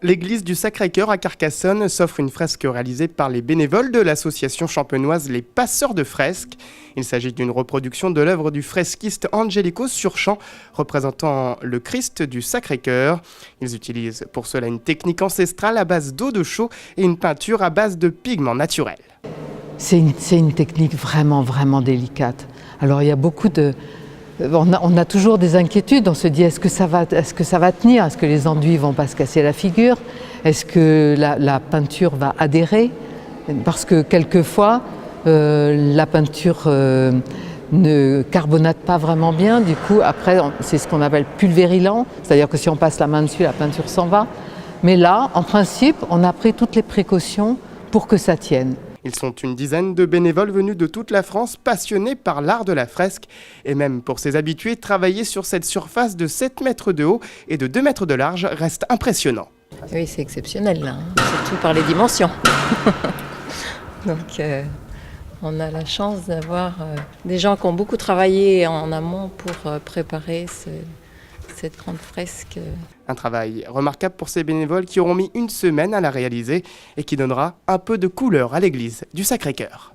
L'église du Sacré-Cœur à Carcassonne s'offre une fresque réalisée par les bénévoles de l'association champenoise Les Passeurs de Fresques. Il s'agit d'une reproduction de l'œuvre du fresquiste Angelico Surchamp, représentant le Christ du Sacré-Cœur. Ils utilisent pour cela une technique ancestrale à base d'eau de chaux et une peinture à base de pigments naturels. C'est une technique vraiment délicate. Alors il y a beaucoup de... On a toujours des inquiétudes, on se dit est-ce que ça va tenir, est-ce que les enduits vont pas se casser la figure, est-ce que la peinture va adhérer, parce que quelquefois la peinture ne carbonate pas vraiment bien, du coup après c'est ce qu'on appelle pulvérilant, c'est-à-dire que si on passe la main dessus la peinture s'en va, mais là en principe on a pris toutes les précautions pour que ça tienne. Ils sont une dizaine de bénévoles venus de toute la France, passionnés par l'art de la fresque. Et même pour ces habitués, travailler sur cette surface de 7 mètres de haut et de 2 mètres de large reste impressionnant. Oui, c'est exceptionnel, là, surtout par les dimensions. Donc, on a la chance d'avoir des gens qui ont beaucoup travaillé en amont pour préparer cette grande fresque. Un travail remarquable pour ces bénévoles qui auront mis une semaine à la réaliser et qui donnera un peu de couleur à l'église du Sacré-Cœur.